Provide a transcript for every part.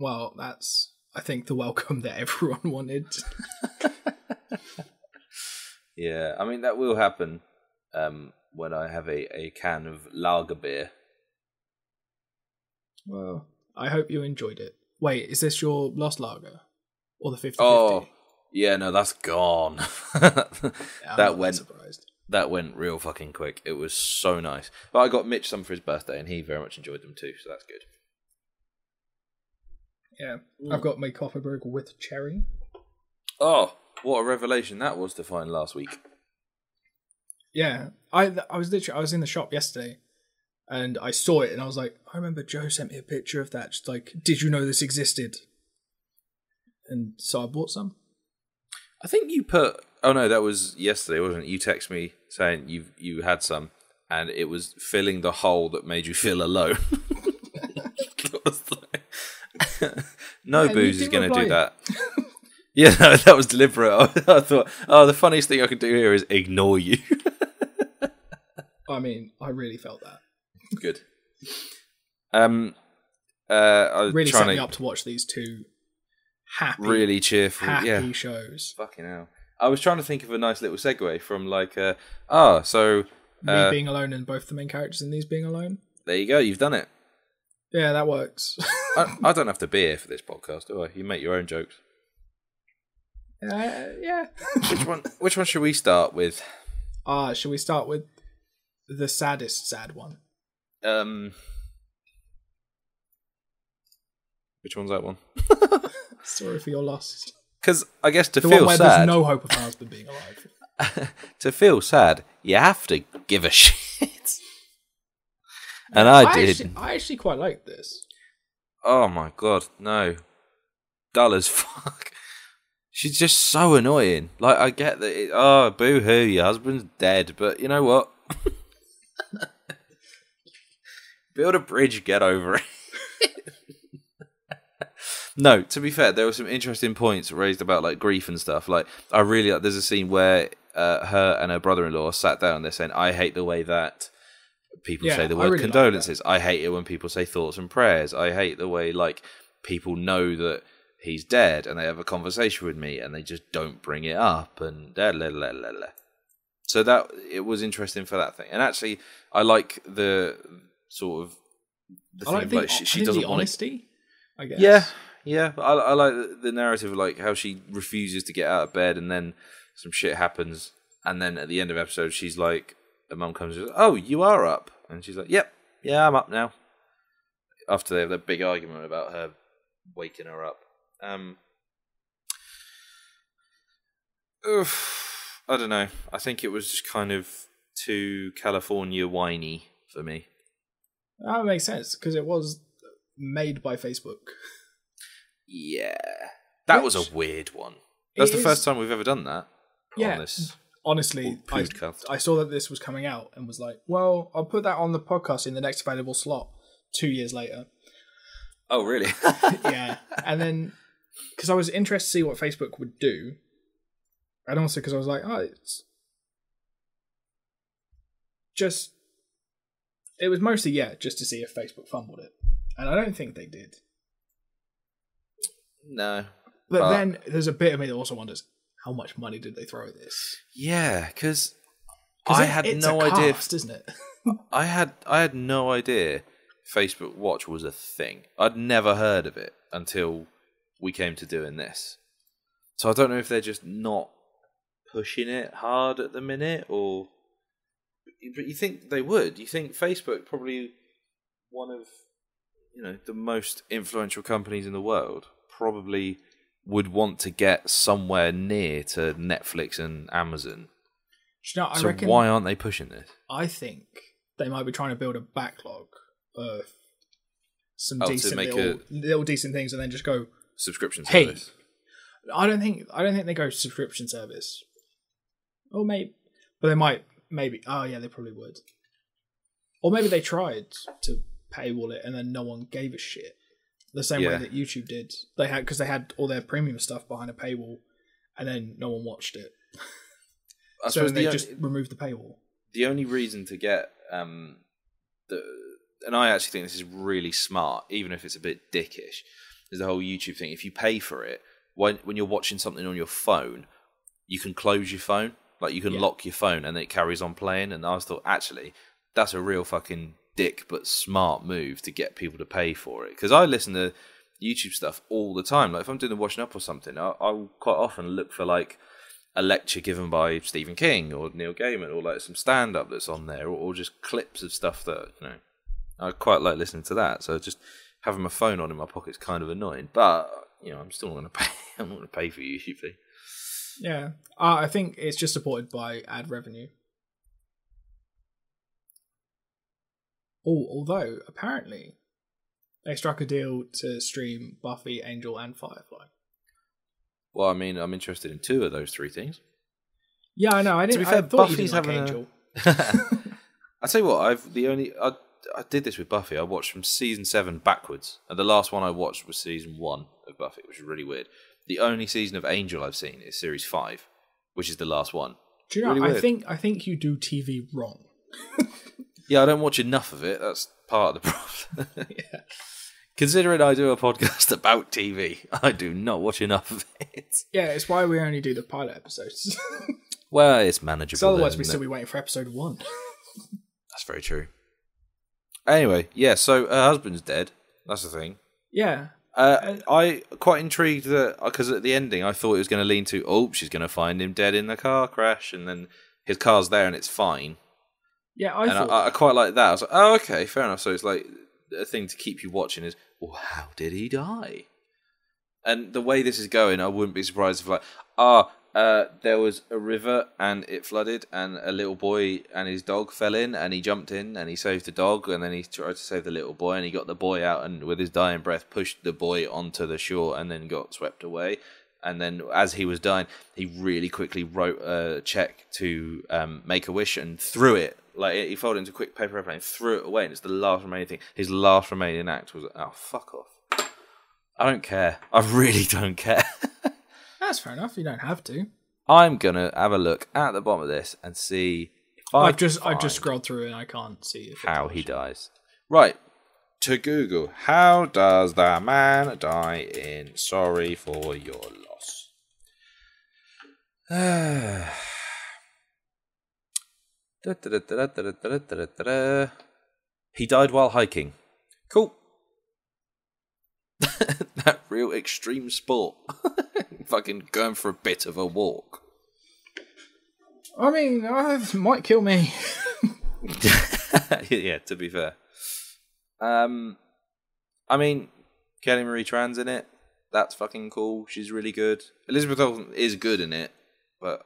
Well, that's, I think, the welcome that everyone wanted. Yeah, I mean, that will happen when I have a can of lager beer. Well, I hope you enjoyed it. Wait, is this your last lager? Or the 50/50? Oh, yeah, no, that's gone. I'm not surprised. That went real fucking quick. It was so nice. But I got Mitch some for his birthday, and he very much enjoyed them too, so that's good. Yeah, I've got my Kopparberg with cherry. Oh, what a revelation that was to find last week. Yeah, I was in the shop yesterday, and I saw it, and I was like, I remember Joe sent me a picture of that. Just like, did you know this existed? And so I bought some. I think you put... Oh no, that was yesterday, wasn't it? You texted me saying you had some, and it was filling the hole that made you feel alone. No booze is going to do that. Yeah, no, that was deliberate. I thought, the funniest thing I could do here is ignore you. I mean, I really felt that. Good. Really set me up to watch these two really cheerful, happy shows. Fucking hell. I was trying to think of a nice little segue from me being alone and both the main characters in these being alone. There you go, you've done it. Yeah, that works. I don't have to be here for this podcast, do I? You make your own jokes. Yeah. Which one should we start with? Should we start with the saddest sad one? Which one's that one? Sorry for your loss. Because I guess to the feel one where sad, there's no hope of my husband being alive. To feel sad, you have to give a shit. And I did. I actually quite like this. Oh my god, no. Dull as fuck. She's just so annoying. Like, I get that boo-hoo, your husband's dead, but you know what? Build a bridge, get over it. No, to be fair, there were some interesting points raised about like grief and stuff. Like, I really like. There's a scene where her and her brother-in-law sat down. And they're saying, "I hate the way that people say the word really condolences. I hate it when people say thoughts and prayers. I hate the way like people know that he's dead and they have a conversation with me and they just don't bring it up and da, la, la, la, la." So that it was interesting for that thing. And actually, I like the sort of the thing like she doesn't want honesty. I guess. Yeah, I like the narrative of like how she refuses to get out of bed and then some shit happens and then at the end of the episode she's like, her mum comes and says, "Oh, you are up," and she's like, "Yep, yeah, I'm up now." After they have that big argument about her waking her up. I don't know. I think it was just kind of too California whiny for me. That makes sense because it was made by Facebook. Yeah, that was a weird one. That's the first time we've ever done that. Yeah, on this honestly, I saw that this was coming out and was like, well, I'll put that on the podcast in the next available slot 2 years later. Oh, really? Yeah, and then because I was interested to see what Facebook would do, and also because I was like, it's just, it was mostly just to see if Facebook fumbled it, and I don't think they did. No. But then there's a bit of me that also wonders, how much money did they throw at this? Yeah, because I had no idea. Isn't it? I had no idea Facebook Watch was a thing. I'd never heard of it until we came to doing this. So I don't know if they're just not pushing it hard at the minute, or... But you think they would? You think Facebook, probably one of the most influential companies in the world, probably would want to get somewhere near to Netflix and Amazon. I reckon, why aren't they pushing this? I think they might be trying to build a backlog of some decent little decent things, and then just go subscription service. I don't think they go subscription service. Or maybe, but they might. Maybe. Oh yeah, they probably would. Or maybe they tried to paywall it, and then no one gave a shit. The same way that YouTube did. They had all their premium stuff behind a paywall, and then no one watched it. So they just removed the paywall. The only reason to get and I actually think this is really smart, even if it's a bit dickish, There's the whole YouTube thing. If you pay for it, when you're watching something on your phone, you can close your phone. Like, you can lock your phone and it carries on playing. And I was thought, actually, that's a real fucking dick but smart move to get people to pay for it. Because I listen to YouTube stuff all the time. Like, if I'm doing the washing up or something, I'll quite often look for, like, a lecture given by Stephen King or Neil Gaiman, or like some stand-up that's on there, or just clips of stuff that, you know, I quite like listening to that. So just having my phone on in my pocket is kind of annoying, but, you know, I'm still not going to pay. I'm not going to pay for YouTube fee. Yeah, I think it's just supported by ad revenue. Although apparently they struck a deal to stream Buffy, Angel, and Firefly. Well, I mean, I'm interested in 2 of those 3 things. Yeah, I know. I didn't. To be fair, I thought Buffy's you didn't like having Angel. I tell you what, I did this with Buffy. I watched from season 7 backwards, and the last one I watched was season 1 of Buffy, which is really weird. The only season of Angel I've seen is series 5, which is the last one. Do you know? Really I think you do TV wrong. Yeah, I don't watch enough of it. That's part of the problem. Yeah. Considering I do a podcast about TV, I do not watch enough of it. Yeah, it's why we only do the pilot episodes. Well, it's manageable. So otherwise, we'd still be waiting for episode 1. That's very true. Anyway, yeah, so her husband's dead. That's the thing. Yeah. I quite intrigued that, because at the ending I thought it was going to lean to, she's going to find him dead in the car crash, and then his car's there and it's fine. Yeah, I quite like that. I was like, oh, okay, fair enough. So it's like a thing to keep you watching is, well, how did he die? And the way this is going, I wouldn't be surprised if, like, there was a river and it flooded and a little boy and his dog fell in and he jumped in and he saved the dog, and then he tried to save the little boy and he got the boy out and with his dying breath pushed the boy onto the shore and then got swept away. And then as he was dying, he really quickly wrote a check to Make-A-Wish and threw it. Like, he folded it into a quick paper airplane and threw it away, and it's the last remaining thing. His last remaining act was, oh, fuck off. I don't care. I really don't care. That's fair enough. You don't have to. I'm going to have a look at the bottom of this and see if I've just scrolled through and I can't see how he dies. Right. To Google, how does the man die in Sorry for Your Loss? He died while hiking. Cool. That real extreme sport. Fucking going for a bit of a walk. I mean, it might kill me. Yeah, to be fair. I mean, Kelly Marie Tran's in it. That's fucking cool. She's really good. Elizabeth Olsen is good in it, but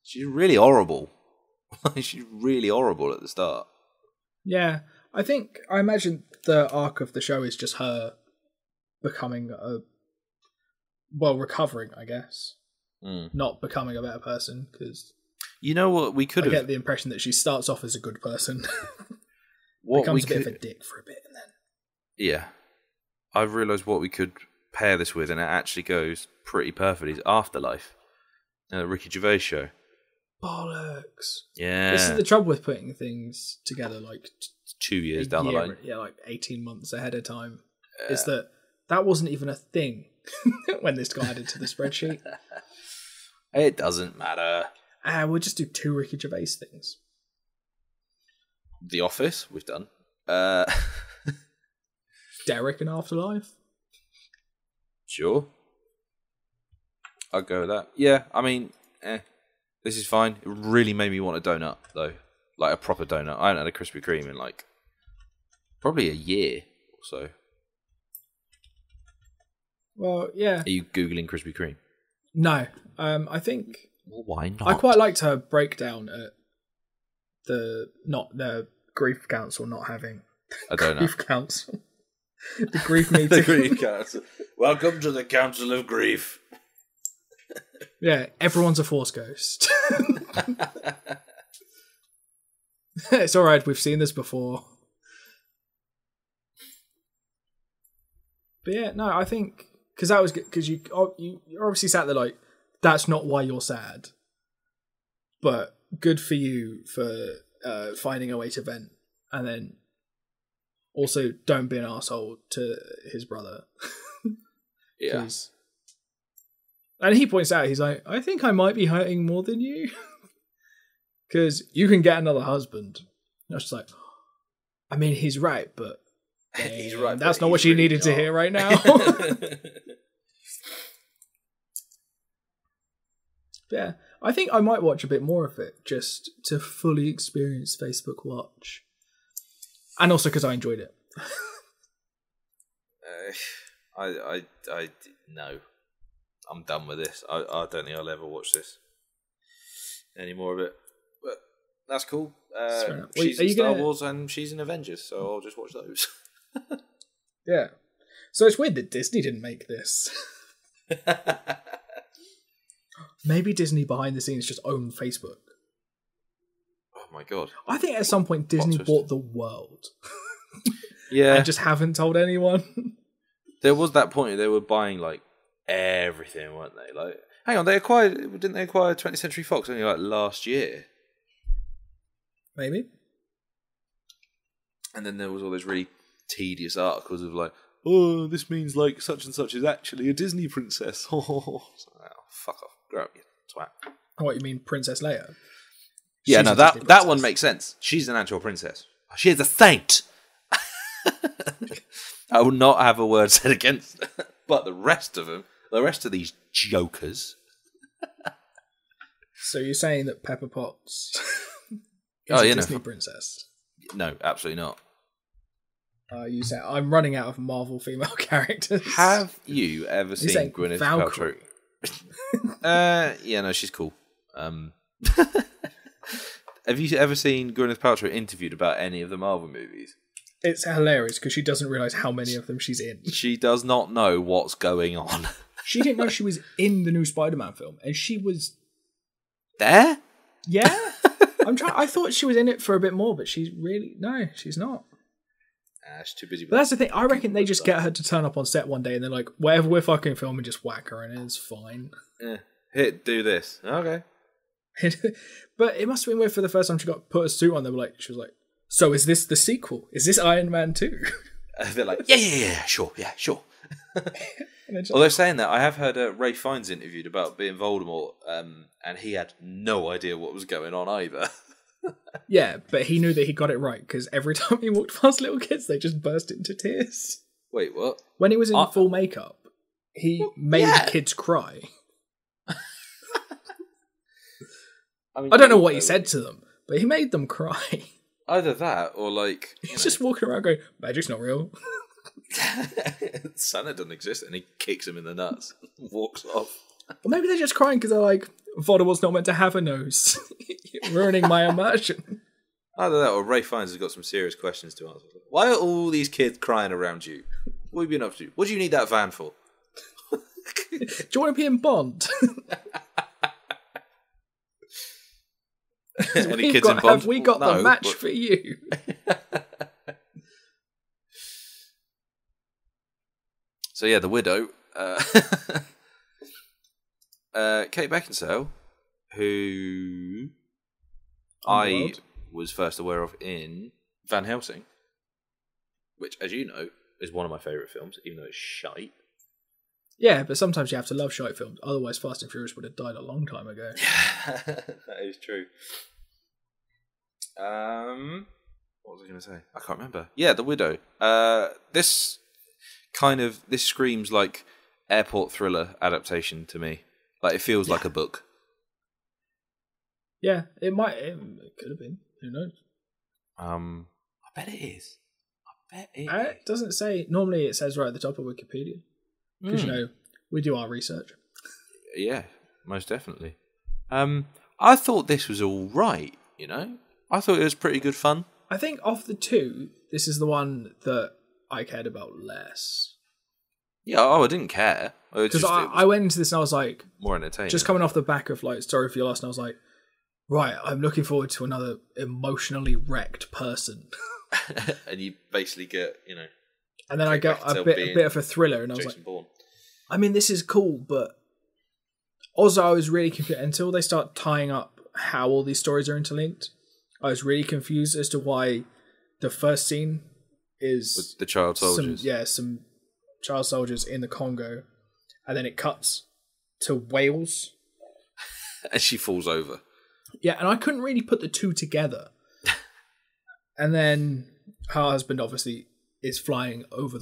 she's really horrible. She's really horrible at the start. Yeah, I imagine the arc of the show is just her becoming recovering, I guess. Not becoming a better person, because you know what we could have. I get the impression that she starts off as a good person, becomes a bit of a dick for a bit, and then yeah, I've realised what we could pair this with, and it actually goes pretty perfectly. Is Afterlife, Ricky Gervais show. Bollocks. Yeah, this is the trouble with putting things together like 2 years down the line. Yeah, like 18 months ahead of time. Is that wasn't even a thing when this got added to the spreadsheet. It doesn't matter. We'll just do 2 Ricky Gervais things. The Office, we've done. Derek and Afterlife. Sure. I'll go with that. Yeah, I mean, this is fine. It really made me want a donut, though. Like a proper donut. I haven't had a Krispy Kreme in like probably a year or so. Well, yeah. Are you Googling Krispy Kreme? No. I think... Well, why not? I quite liked her breakdown at the Grief Council not having... I don't know. Grief Council. The Grief meeting. The Grief Council. Welcome to the Council of Grief. Yeah, everyone's a Force ghost. It's alright, we've seen this before. But yeah, no, I think... Because that was good, because you obviously sat there like, that's not why you're sad. But good for you for finding a way to vent. And then also don't be an asshole to his brother. Yeah. And he points out, he's like, I think I might be hurting more than you. Because you can get another husband. And I was just like, I mean, he's right, but he's right. That's not what she needed to hear right now. Yeah, I think I might watch a bit more of it just to fully experience Facebook Watch. And also because I enjoyed it. No. I'm done with this. I don't think I'll ever watch this. Any more of it. But that's cool. She's in Star Wars and she's in Avengers, so I'll just watch those. Yeah. So it's weird that Disney didn't make this. Maybe Disney behind the scenes just owned Facebook. Oh my god. I think at some point Disney bought the world. Yeah. And just haven't told anyone. There was that point they were buying like everything, weren't they? Like, hang on, didn't they acquire 20th Century Fox only like last year? Maybe. And then there was all those really tedious articles of like, oh, this means like such and such is actually a Disney princess. Oh, fuck off. Grow up, you twat. What, you mean Princess Leia? Yeah, no, that one makes sense. She's an actual princess. She is a saint. I will not have a word said against her. But the rest of them, the rest of these jokers. So you're saying that Pepper Potts is a Disney princess? No, absolutely not. You say I'm running out of Marvel female characters. Have you ever seen Gwyneth Paltrow? Yeah, no, she's cool. Have you ever seen Gwyneth Paltrow interviewed about any of the Marvel movies? It's hilarious because she doesn't realise how many of them she's in. She does not know what's going on. She didn't know she was in the new Spider-Man film, and she was there. Yeah, I thought she was in it for a bit more, but she's not. She's too busy. But that's the thing. I reckon they just get her to turn up on set one day, and they're like, "Whatever we're fucking filming, just whack her in. It's fine." Do this. Okay. But it must have been weird for the first time she got put a suit on. She was like, "So is this the sequel? Is this Iron Man 2?" They're like, yeah, sure. Although saying that, I have heard Ray Fiennes interviewed about being Voldemort, and he had no idea what was going on either. Yeah, but he knew that he got it right because every time he walked past little kids, they just burst into tears. Wait, what? When he was in full makeup, he made the kids cry. I don't know what he said to them, but he made them cry. Either that or like... He's just walking around going, magic's not real. Santa doesn't exist, and he kicks him in the nuts and walks off. Or maybe they're just crying because they're like, Voldemort's not meant to have a nose. You're ruining my immersion. Either that or Ray Fiennes has got some serious questions to answer. Why are all these kids crying around you? What have you been up to? What do you need that van for? Do you want to be in Bond? Any kids in Bond? Have we got the match for you? So yeah, the widow, Kate Beckinsale, who I was first aware of in Van Helsing, which, as you know, is one of my favourite films, even though it's shite. Yeah, but sometimes you have to love shite films. Otherwise, Fast and Furious would have died a long time ago. That is true. What was I going to say? I can't remember. Yeah, The Widow. This screams like airport thriller adaptation to me. Like, it feels like a book. Yeah, it could have been. Who knows? I bet it is. It doesn't say. Normally, it says right at the top of Wikipedia. Because, we do our research. Yeah, most definitely. I thought this was all right, I thought it was pretty good fun. I think of the two, this is the one that I cared about less. Yeah, I didn't care. Because I went into this and I was like... More entertaining. Just coming off the back of, like, Story for Your Loss, and I was like, right, I'm looking forward to another emotionally wrecked person. And you basically get, And then I got a bit of a thriller, and I was Jason Bourne. I mean, this is cool, but also I was really confused until they start tying up how all these stories are interlinked. I was really confused as to why the first scene is with the child soldiers. Some child soldiers in the Congo, and then it cuts to Wales. And she falls over. Yeah, and I couldn't really put the two together. And then her husband obviously is flying over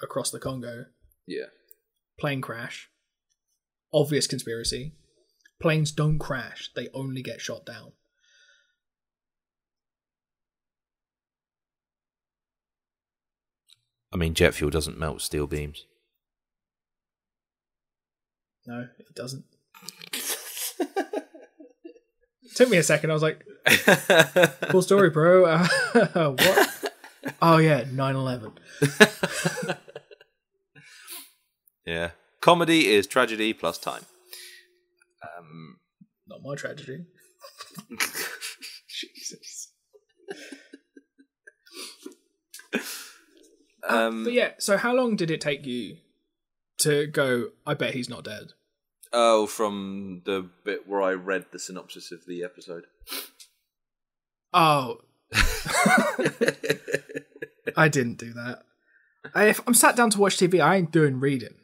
across the Congo. Yeah. Plane crash. Obvious conspiracy. Planes don't crash, they only get shot down. I mean, jet fuel doesn't melt steel beams. No, it doesn't. Took me a second. I was like, cool story, bro. What? Oh, yeah, 9/11. Yeah. Comedy is tragedy plus time. Not my tragedy. Jesus. But yeah, so how long did it take you to go, I bet he's not dead? Oh, from the bit where I read the synopsis of the episode. Oh. I didn't do that. If I'm sat down to watch TV, I ain't doing reading.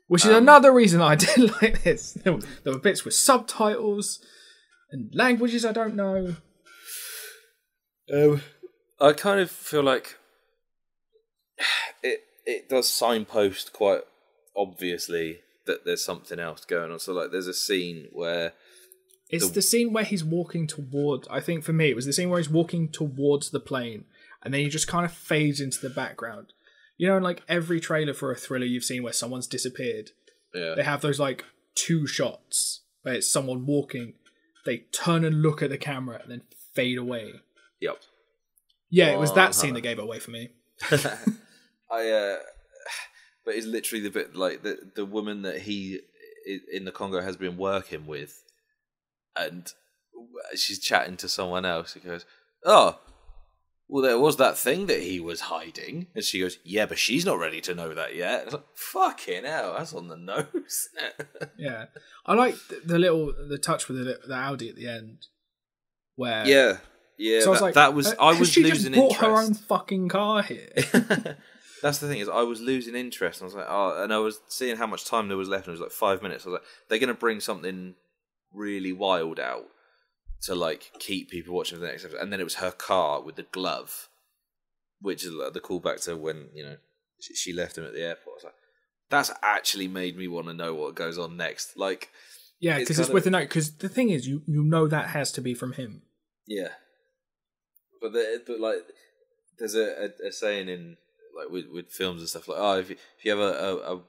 Which is another reason I didn't like this. There were bits with subtitles and languages I don't know. I kind of feel like it does signpost quite obviously that there's something else going on. So like there's a scene where it's the scene where he's walking toward, I think for me it was the scene where he's walking towards the plane and then he just kind of fades into the background. You know, in like every trailer for a thriller you've seen where someone's disappeared, they have those like two shots where it's someone walking, they turn and look at the camera and then fade away. Yep. Yeah, it was that scene that gave it away for me. But it's literally the bit like the woman that he in the Congo has been working with, and she's chatting to someone else. He goes, "Oh, well, there was that thing that he was hiding," and she goes, "Yeah, but she's not ready to know that yet." It's like, fucking hell, that's on the nose. Yeah, I like the touch with the Audi at the end, where yeah. So I was like, I was she losing just bought interest. her own fucking car here. That's the thing is, I was losing interest. And I was like, oh, and I was seeing how much time there was left, and it was like 5 minutes. I was like, they're going to bring something really wild out to like keep people watching for the next episode. And then it was her car with the glove, which is like the callback to when she left him at the airport. I was like, that's actually made me want to know what goes on next. Like, yeah, because it's with the note. Because the thing is, you know that has to be from him. Yeah, but like, there's a saying in. Like with films and stuff, like, oh, if you have a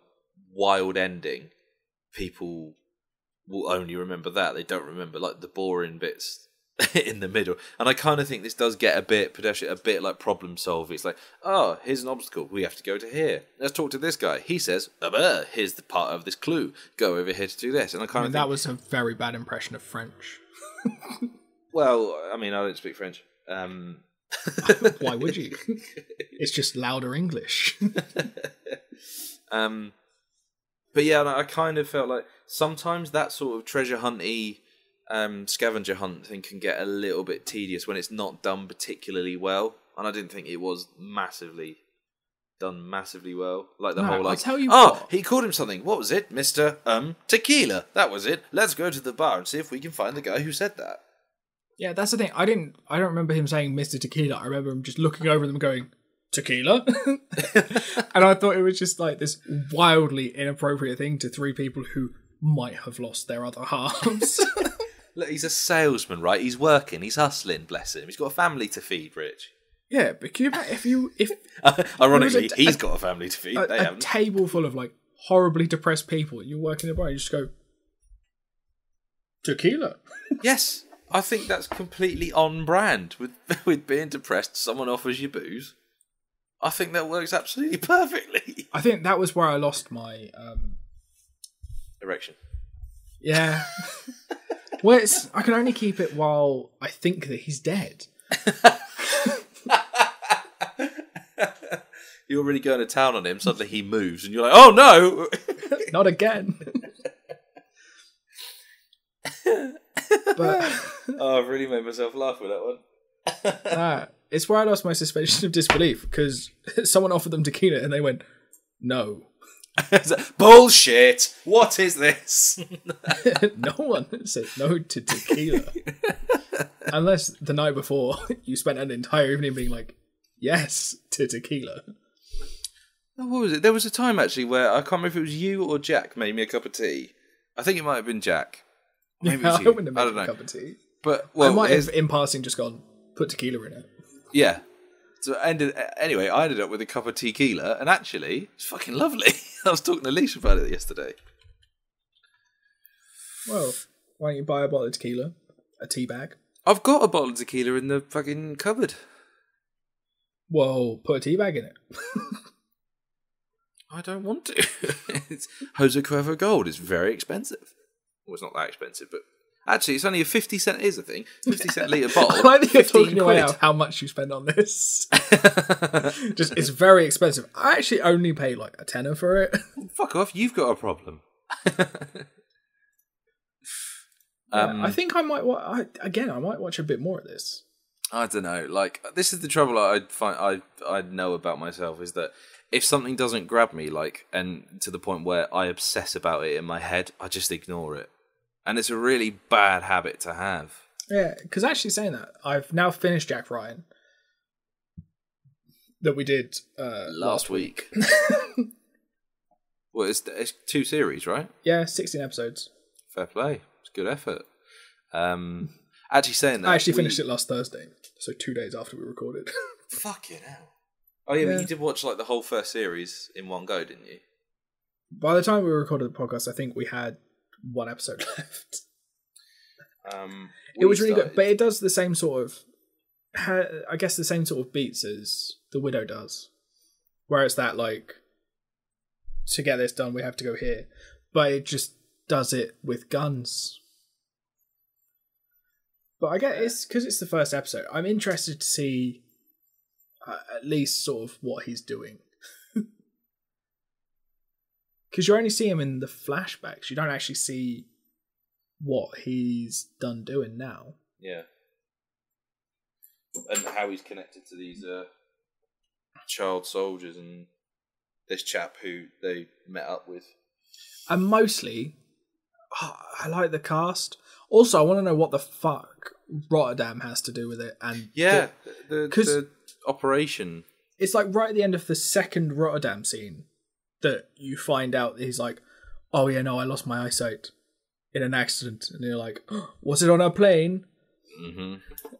wild ending, people will only remember that. They don't remember like the boring bits in the middle. And I kind of think this does get a bit pedestrian, a bit like problem solving. It's like, oh, here's an obstacle. We have to go to here. Let's talk to this guy. He says, here's the part of this clue. Go over here to do this. And I kind of think that was a very bad impression of French. Well, I mean, I don't speak French. Why would you? It's just louder English. But yeah, I kind of felt like sometimes that sort of treasure hunty scavenger hunt thing can get a little bit tedious when it's not done particularly well, and I didn't think it was done massively well. Like the whole like, I'll tell you he called him something. What was it, Mr. Tequila? That was it. Let's go to the bar and see if we can find the guy who said that. Yeah, that's the thing. I don't remember him saying Mr. Tequila. I remember him just looking over them going, Tequila? And I thought it was just like this wildly inappropriate thing to three people who might have lost their other halves. Look, he's a salesman, right? He's working, he's hustling, bless him. He's got a family to feed, Rich. Yeah, but can you imagine if ironically, he's got a family to feed. They haven't. A table full of like horribly depressed people. You work in a bar, you just go, Tequila. Yes. I think that's completely on brand with being depressed. Someone offers you booze. I think that works absolutely perfectly. I think that was where I lost my erection. Yeah. Well, I can only keep it while I think that he's dead. You're really going to town on him. Suddenly he moves, and you're like, "Oh no, not again!" But I've really made myself laugh with that one. It's where I lost my suspension of disbelief because someone offered them tequila and they went, "No." Bullshit! What is this? No one said no to tequila. Unless the night before you spent an entire evening being like, yes to tequila. What was it? There was a time actually where I can't remember if it was you or Jack made me a cup of tea. I think it might have been Jack. Maybe it was you. I wouldn't have made a cup of tea. But well, I might have in passing just gone, put tequila in it. Yeah. So anyway, I ended up with a cup of tequila, and actually, it's fucking lovely. I was talking to Alicia about it yesterday. Well, why don't you buy a bottle of tequila, a tea bag? I've got a bottle of tequila in the fucking cupboard. Well, put a tea bag in it. I don't want to. It's Jose Cuervo Gold. It's very expensive. Well, it's not that expensive, but actually, it's only a 50-cent. Here's the thing: 50-cent litre bottle. I like that you're talking away out how much you spend on this. Just, it's very expensive. I actually only pay like a tenner for it. Fuck off! You've got a problem. I think I might. I might watch a bit more of this. I don't know. Like, this is the trouble I know about myself is that if something doesn't grab me, like, and to the point where I obsess about it in my head, I just ignore it. And it's a really bad habit to have. Yeah, because actually saying that, I've now finished Jack Ryan. That we did last week. Well, it's 2 series, right? Yeah, 16 episodes. Fair play. It's good effort. Actually saying that... I actually finished it last Thursday, so 2 days after we recorded. Fucking hell. Oh yeah, but you did watch like the whole first series in one go, didn't you? By the time we recorded the podcast, I think we had 1 episode left. It was really good, but it does the same sort of, I guess, the same sort of beats as The Widow does, where it's that like, to get this done, we have to go here, but it just does it with guns. But I guess it's because it's the first episode. I'm interested to see at least sort of what he's doing. Because you only see him in the flashbacks. You don't actually see what he's done doing now. Yeah. And how he's connected to these child soldiers and this chap who they met up with. And mostly, I like the cast. Also, I want to know what the fuck Rotterdam has to do with it. And yeah, the operation. It's like right at the end of the second Rotterdam scene that you find out he's like, oh yeah, no, I lost my eyesight in an accident. And you're like, oh, was it on a plane? Mm-hmm.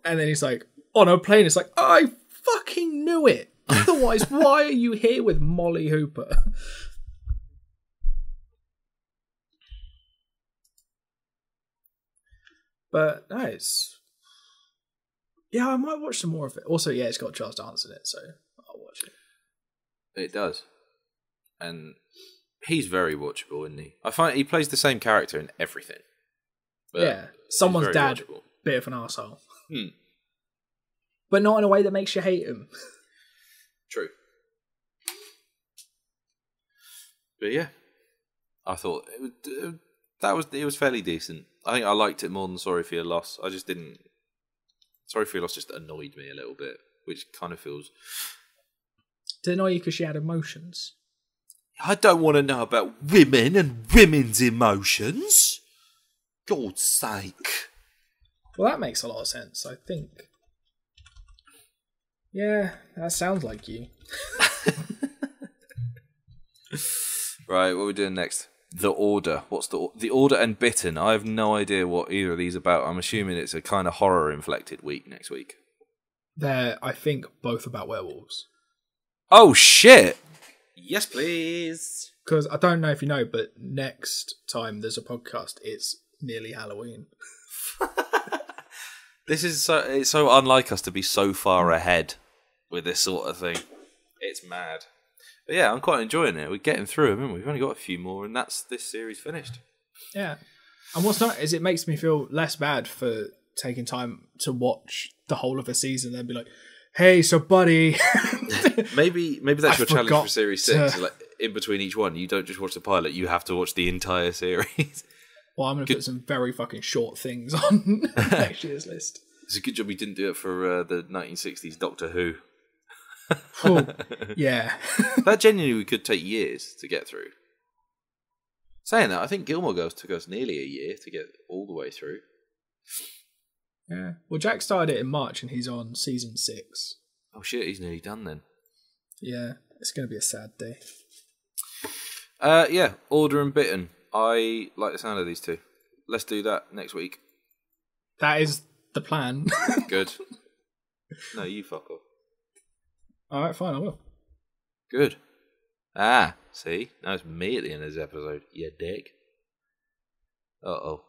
And then he's like, on a plane. It's like, I fucking knew it. Otherwise, why are you here with Molly Hooper? But nice. Yeah, I might watch some more of it. Also, yeah, it's got Charles Dance in it, so I'll watch it. It does. And he's very watchable, isn't he? I find he plays the same character in everything. Yeah, someone's dad, watchable. Bit of an arsehole. But not in a way that makes you hate him. True. But yeah, I thought it was fairly decent. I think I liked it more than Sorry for Your Loss. I just didn't. Sorry for Your Loss just annoyed me a little bit, which kind of feels. Did it annoy you because she had emotions? I don't want to know about women and women's emotions. God's sake. Well, that makes a lot of sense, I think. Yeah, that sounds like you. Right, what are we doing next? The Order. What's the Order and Bitten? I have no idea what either of these are about. I'm assuming it's a kind of horror-inflected week next week. They're, I think, both about werewolves. Oh, shit! Yes, please! Because I don't know if you know, but next time there's a podcast, it's nearly Halloween. This is it's so unlike us to be so far ahead with this sort of thing. It's mad. But yeah, I'm quite enjoying it. We're getting through them, and we've only got a few more, and that's this series finished. Yeah. And what's nice is it makes me feel less bad for taking time to watch the whole of a season and be like, hey, so buddy. maybe that's your challenge for Series 6. Like, in between each one, you don't just watch the pilot, you have to watch the entire series. Well, I'm going to put some very fucking short things on next year's list. It's a good job we didn't do it for the 1960s Doctor Who. Oh, yeah. That genuinely could take years to get through. Saying that, I think Gilmore Girls took us nearly a year to get all the way through. Yeah. Well, Jack started it in March and he's on season 6. Oh shit, he's nearly done then. Yeah, it's going to be a sad day. Yeah, Order and Bitten. I like the sound of these two. Let's do that next week. That is the plan. Good. No, you fuck off. All right, fine, I will. Good. See? Now it's me at the end of this episode, you dick. Uh-oh.